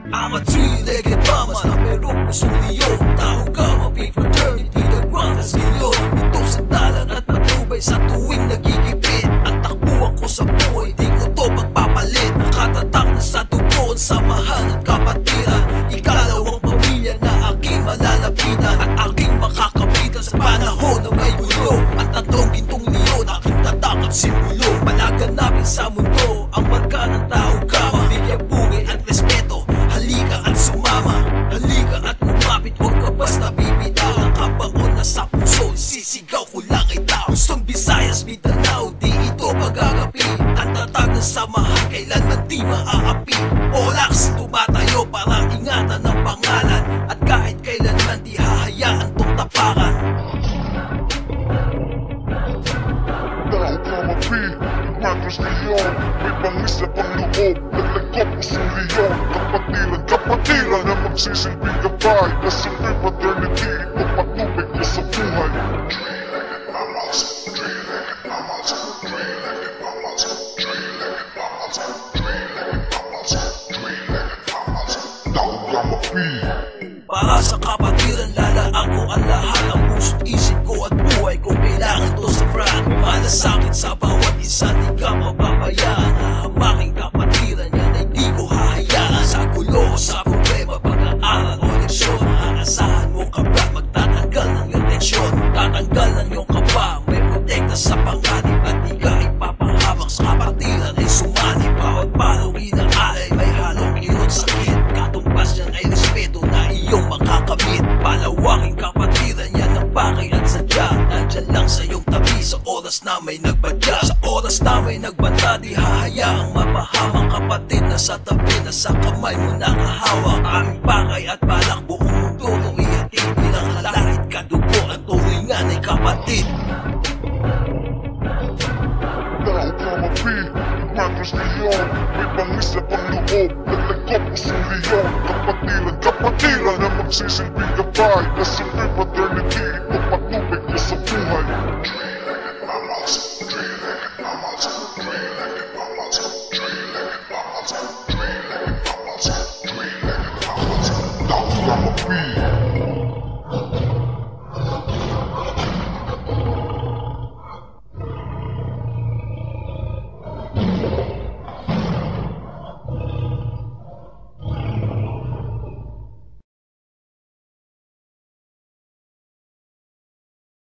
I'm a three-legged mama na merong pusong liyo. Tao ka, mapig fraternity, the ground is milyon. Ito sa dalan at matubay sa tuwing nagigipit. At takbuhan ko sa buhay, di ko to pagpapalit. Nakatatak na sa dugo, samahan at kapatiran. Ikalawang pamilya na aking malalapitan at aking makakapitan sa panahon na may gulo. At tatlong gintong leon, aking tatak at simbolo. Palaganapin sa mundo, ang marka ng tao ka. Mabigyan buhay at respeto, halika at sumama. Halika at lumapit, huwag ka basta bibitaw. Ang kabaon na sa puso, sisigaw ko lang ay tao. Luzon, Visayas, Mindanao, di ito pagagapi. Ang tatag ng samahan, kailanman di maaapi. Olax, tumatayo para ingatan ng pangalan. At kahit kailanman di hahayaan tong tapakan. Tao ka mapi, Madros Leon. May bangis na panloob, naglagkop pusong leon. Kapatiran na magsisilbing gabay. Nasilbing fraternity, ipapatubig ko sa buhay. Three-legged mammals, three-legged mammals, three-legged mammals, three-legged mammals, three-legged mammals, three-legged mammals. Tao ka mapi. Para sa kapatiran, lalaan ko ang lahat. Ang puso't isip ko at buhay ko, kailangan to sa brand. Malasakit sa bawat isa, di ka mapabayaan. Hahamaking kapatiran, yan ay di ko hahayaan. Sa gulo, sa problema, pag-aaral o leksyon. Aasahan mo ka ba, magtatanggal ng iyong tensyon. Tatanggal ng iyong kaba, may protekta sa panganib. At di ka ipapahamak sa kapatiran ay sumani. Bawat palong inaalay, may halong ilot sakit. Katumbas yan ay respeto na iyong makakamit. Palawaking kapatiran, yan ang bagay at sadya. Nandyan lang sa iyong tabi sa oras na may nagbadya. Sa oras na may nagbanta, di hahayaang mapahamang kapatid na sa tabi na sa kamay mo nakahawak. Aming bagay at balak buong mundo nung ihatid bilang halakit kadugo at tuwingan ay kapatid. Tao ka mapi, Madros Leon. May bangis na panloob, naglagkop pusong leon. Kapatiran na magsisilbing gabay. Nasilbing fraternity, ipapatubig ko sa buhay. Three-legged mammals,